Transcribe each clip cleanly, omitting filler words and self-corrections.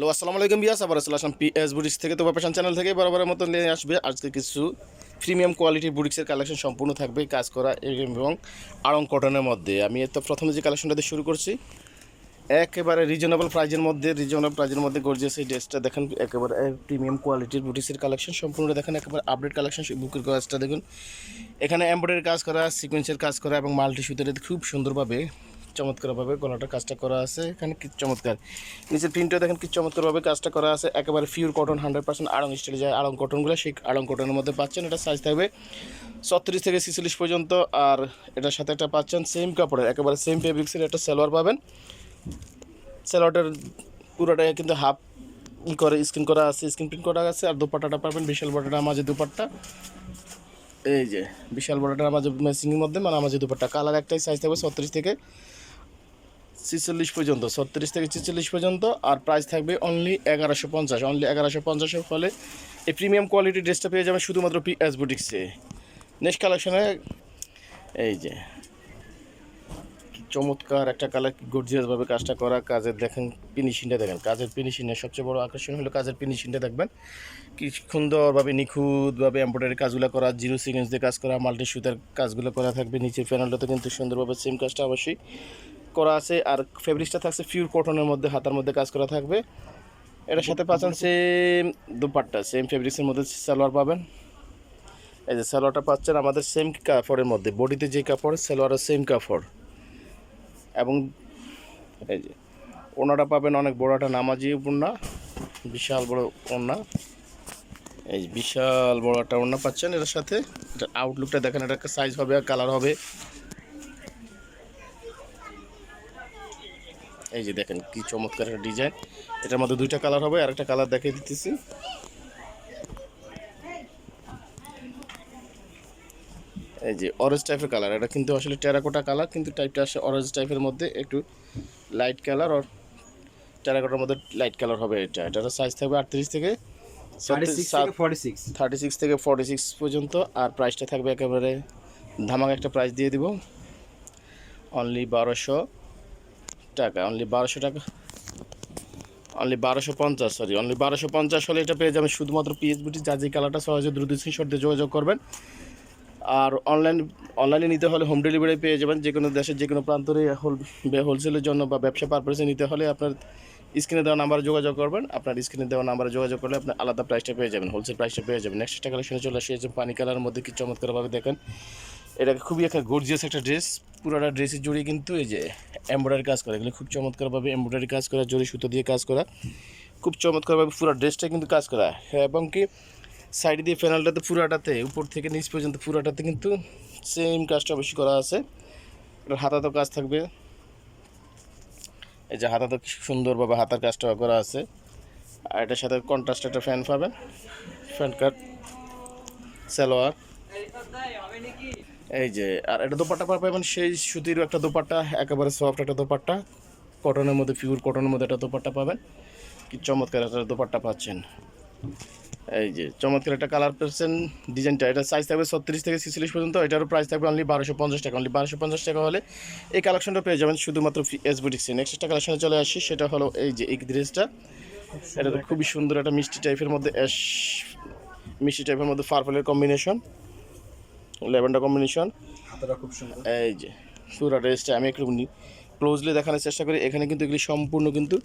Hello, আসসালামু আলাইকুম বিয়াস। আবার আসলাম পিএস বুটিক্স থেকে। তো ফ্যাশন চ্যানেল থেকে বরাবরের মতো নিয়ে আসবে আজকে কিছু প্রিমিয়াম কোয়ালিটির বুটিক্সের কালেকশন। সম্পূর্ণ থাকবে কাজ করা এবং আড়ং কটনের মধ্যে। আমি তো প্রথমে যে কালেকশনটাতে শুরু করছি, একেবারে রিজনেবল প্রাইজের মধ্যে গর্জিয়াস এই ড্রেসটা দেখেন। একেবারে প্রিমিয়াম কোয়ালিটির বুটিক্সের কালেকশন সম্পূর্ণ দেখেন, একেবারে আপডেট কালেকশন। বুকের কাজটা দেখুন, এখানে এমব্রয়ডারি কাজ করা, সিকোয়েন্সের কাজ করা এবং মাল্টি সুতোতে খুব সুন্দরভাবে চমৎকারভাবে গলাটার কাজটা করা আছে। এখানে কি চমৎকার নিচের প্রিন্টটা দেখেন, কি চমৎকারভাবে কাজটা করা আছে। একেবারে পিওর কটন, 100% আড়ং স্টাইলে যায় আড়ং কটনগুলো, সেই আড়ং কটনের মধ্যে পাচ্ছেন। এটা সাইজ থাকবে 36 থেকে 46 পর্যন্ত। আর এটার সাথে একটা পাচ্ছেন সেম কাপড়ের, একেবারে সেম ফেব্রিক্সের একটা সালোয়ার পাবেন। সালোয়ারটার পুরোটাই কিন্তু হাফ করে স্ক্রিন করা আছে, স্ক্রিন প্রিন্ট করা আছে। আর দুপাট্টাটা পাবেন বিশাল বড়টা মাঝে দুপাট্টা, এই যে বিশাল বড়টার মাঝে ম্যাচিংয়ের মধ্যে মানে মাঝে দুপাট্টা। কালার একটাই, সাইজ থাকবে 36 থেকে 46 পর্যন্ত, 36 থেকে 46 পর্যন্ত। আর প্রাইস থাকবে অনলি 1150, অনলি 1150-এর ফলে এই প্রিমিয়াম কোয়ালিটির ড্রেসটা পেয়ে যাবেন শুধুমাত্র পিএস বুটিক্সে। নেক্সট কালেকশনে এই যে চমৎকার একটা কালার, গর্জিয়াসভাবে কাজটা করা। কাজের দেখেন ফিনিশিংটা দেখেন, কাজের ফিনিশিংয়ের সবচেয়ে বড় আকর্ষণ হলো কাজের ফিনিশিংটা দেখবেন, কি সুন্দরভাবে নিখুঁতভাবে এমব্রয়ডারি কাজগুলো করা, জিরো সিকোয়েন্স দিয়ে কাজ করা, মাল্টি সুতার কাজগুলো করা থাকবে। নিচের প্যানেলটাতে কিন্তু সুন্দরভাবে সেম কাজটা অবশ্যই করা আছে। আর ফেব্রিক্সটা থাকছে পিওর কটনের মধ্যে, হাতার মধ্যে কাজ করা থাকবে। এটার সাথে পাচ্ছেন সেম দুপাট্টা, সেম ফেব্রিক্সের মধ্যে সালোয়ার পাবেন। এই যে সালোয়ারটা পাচ্ছেন আমাদের সেম কাপড়ের মধ্যে, বডিতে যে কাপড় সালোয়ারের সেম কাপড়। এবং এই যে ওড়নাটা পাবেন অনেক বড় একটা নামাজি ওড়না, বিশাল বড় ওড়না। এই বিশাল বড় একটা ওড়না পাচ্ছেন এটার সাথে। এটা আউটলুকটা দেখেন, এটা একটা সাইজ হবে আর কালার হবে। এই যে দেখেন কি চমৎকার একটা ডিজাইন। এটার মধ্যে দুইটা কালার হবে, আর একটা কালার দেখিয়ে দিতেছি। এই যে অরেঞ্জ টাইপের কালার, এটা কিন্তু আসলে টেরাকোটা কালার, কিন্তু টাইপটা আসে অরেঞ্জ টাইপের মধ্যে, একটু লাইট কালার। আর টেরাকোটার মধ্যে লাইট কালার হবে। এটার সাইজ থাকবে 38 থেকে 36 থেকে 46 পর্যন্ত। আর প্রাইসটা থাকবে একেবারে ধামাকা একটা প্রাইস দিয়ে দিব, অনলি 1200 টাকা, অনলি 1200 টাকা, অনলি 1250, সরি অনলি 1250 হলে এটা পেয়ে যাবেন শুধুমাত্র পিএস বুটি। যা যে কালারটা সহজে দ্রুত স্ক্রিনশট দিয়ে যোগাযোগ করবেন। আর অনলাইনে নিতে হলে হোম ডেলিভারি পেয়ে যাবেন যে কোনো দেশের যে কোনো প্রান্তরে। হোলসেলের জন্য বা ব্যবসা পারপাসে নিতে হলে আপনার স্ক্রিনে দেওয়া নাম্বারে যোগাযোগ করবেন। আপনার স্ক্রিনে দেওয়া নাম্বারে যোগাযোগ করলে আপনি আলাদা প্রাইসটা পেয়ে যাবেন, হোলসেল প্রাইসটা পেয়ে যাবেন। নেক্সট একটা কালেকশনে চলে আসে যে পানি কালারের মধ্যে কি চমৎকারভাবে দেখেন। এটা খুবই একটা গর্জিয়াস একটা ড্রেস। পুরোটা ড্রেসের জড়ি কিন্তু এই যে এমব্রয়ডারি কাজ করা, এগুলো খুব চমৎকারভাবে এমব্রয়ডারি কাজ করা, জড়ি সুতো দিয়ে কাজ করা, খুব চমৎকারভাবে পুরো ড্রেসটা কিন্তু কাজ করা। হ্যাঁ, এবং কি সাইড দিয়ে প্যানেলটাতে পুরাটাতে উপর থেকে নিচ পর্যন্ত পুরাটাতে কিন্তু সেম কাজটা বেশি করা আছে। এটার হাতাতেও কাজ থাকবে, এই যে হাতাতে সুন্দরভাবে হাতার কাজটা করা আছে। আর এটার সাথে কন্ট্রাস্ট একটা ফ্যান পাবেন, ফ্যান কাট সালোয়ার। এই যে আর এটা দোপাট্টা পাবেন সেই সুতির একটা দোপাট্টা, একেবারে সফট একটা দোপাট্টা, কটনের মধ্যে, পিওর কটনের মধ্যে একটা দোপাট্টা পাবেন। কি চমৎকার একটা দোপাট্টা পাচ্ছেন। এই যে চমৎকার একটা কালার পাচ্ছেন। ডিজাইনটা এটা সাইজ থাকবে 36 থেকে 46 পর্যন্ত। এটারও প্রাইস থাকবে অনলি 1250 টাকা, অনলি 1250 টাকা হলে এই কালেকশনটা পেয়ে যাবেন শুধুমাত্র এস বুটিক্সে। নেক্সট একটা কালেকশনে চলে আসি, সেটা হলো এই যে এই ড্রেসটা। এটা তো খুবই সুন্দর একটা মিষ্টি টাইপের মধ্যে, মিষ্টি টাইপের মধ্যে পার্পলের কম্বিনেশন, ল্যাভেন্ডার কম্বিনেশন। খুব সুন্দর। এই যে পুরো ড্রেসটা আমি একটু ক্লোজলি দেখানোর চেষ্টা করি। এখানে কিন্তু এগুলি সম্পূর্ণ কিন্তু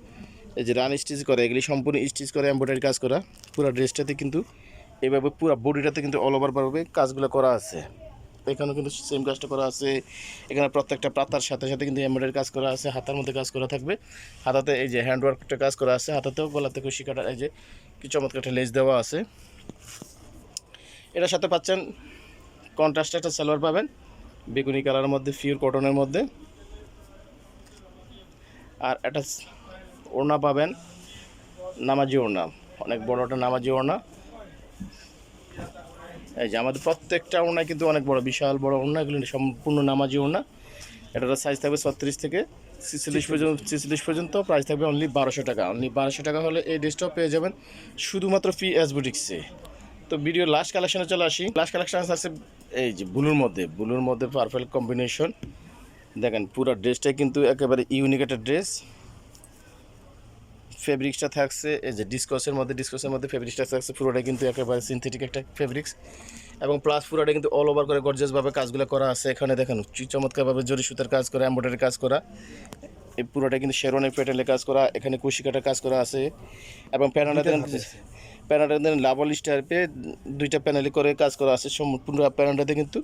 এই যে রান স্টিচ করে, এগুলি সম্পূর্ণ স্টিচ করে এমব্রয়ডারি কাজ করা। পুরো ড্রেসটাতে কিন্তু এভাবে পুরো বডিটাতে কিন্তু অল ওভারভাবে কাজগুলো করা আছে। এখানেও কিন্তু সেম কাজটা করা আছে। এখানে প্রত্যেকটা পাতার সাথে সাথে কিন্তু এমব্রয়ডারি কাজ করা আছে, হাতার মধ্যে কাজ করা থাকবে। হাতাতে এই যে হ্যান্ডওয়ার্কটা কাজ করা আছে, হাতাতেও গলাতে কুশি কাটা, এই যে কি চমৎকার একটা লেস দেওয়া আছে। এটার সাথে পাচ্ছেন কন্ট্রাস্ট একটা সালোয়ার পাবেন, বেগুনি কালারের মধ্যে, পিওর কটনের মধ্যে। আর একটা ওড়না পাবেন, নামাজি ওড়না, অনেক বড় একটা নামাজি ওড়না। এই যে আমাদের প্রত্যেকটা ওড়নায় কিন্তু অনেক বড়, বিশাল বড় ওড়না, এগুলো সম্পূর্ণ নামাজি ওড়না। এটার সাইজ থাকবে 36 থেকে 46 পর্যন্ত। প্রাইস থাকবে অনলি 1200 টাকা, অনলি 1200 টাকা হলে এই ড্রেসটাও পেয়ে যাবেন শুধুমাত্র পিএস বুটিক্সে। তো ভিডিও লাস্ট কালেকশনে চলে আসি। লাস্ট কালেকশন আছে এই যে ব্লুর মধ্যে পারফেক্ট কম্বিনেশন। দেখেন পুরো ড্রেসটাই কিন্তু একেবারে ইউনিক একটা ড্রেস, ফেব্রিক্সটা থাকছে এই যে ডিসকসের মধ্যে ফেব্রিক্সটা থাকছে পুরোটাই কিন্তু একেবারে সিনথেটিক একটা ফেব্রিক্স এবং প্লাস পুরোটা কিন্তু অল ওভার করে গর্জিয়াসভাবে কাজগুলো করা আছে। এখানে দেখেন চমৎকারভাবে জরি সুতার কাজ করা, এমব্রয়ডারি কাজ করা, এই পুরোটা কিন্তু শেরওয়ানের প্যাটেলে কাজ করা, এখানে কুশি কাটার কাজ করা আছে এবং প্যানেলটা লাভল স্টাইপে দুইটা প্যানেলে করে কাজ করা আছে। সম্পূর্ণ প্যানেলটাতে কিন্তু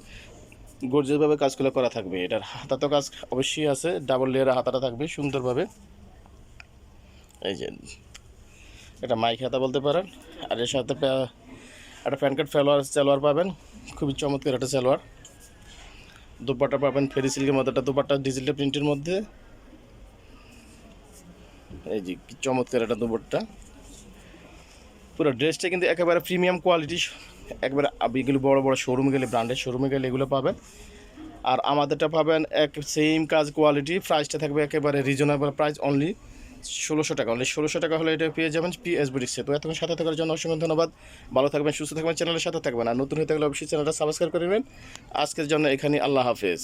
গর্জিয়াসভাবে কাজগুলো করা থাকবে। এটার হাতা তো কাজ অবশ্যই আছে, ডাবল লেয়ারের হাতাটা থাকবে সুন্দরভাবে। এই যে এটা মাইক হাতা বলতে পারেন। আর এর সাথে একটা প্যানকাট সালোয়ার পাবেন, খুবই চমৎকার একটা সালোয়ার। দুপাট্টা পাবেন ফেরি সিল্কের মধ্যে, একটা দুপাট্টা ডিজিটাল প্রিন্টের মধ্যে। এই যে কি চমৎকার একটা দুপাট্টা। পুরো ড্রেসটা কিন্তু একেবারে প্রিমিয়াম কোয়ালিটি, একবারে এগুলো বড় বড় শোরুমে গেলে, ব্র্যান্ডের শোরুমে গেলে এগুলো পাবেন। আর আমাদেরটা পাবেন এক সেম কাজ কোয়ালিটি, প্রাইসটা থাকবে একেবারে রিজনেবল প্রাইস, অনলি 1600 টাকা। অনলি 1600 টাকা হলে এটা পেয়ে যাবেন পিএস বুটিক্সে। তো এতক্ষণ সাথে থাকার জন্য অসংখ্য ধন্যবাদ। ভালো থাকবেন, সুস্থ থাকবেন, চ্যানেলের সাথে থাকবেন। আর নতুন হয়ে থাকলে অবশ্যই চ্যানেলটা সাবস্ক্রাইব করে নেবেন। আজকের জন্য এখানে আল্লাহ হাফেজ।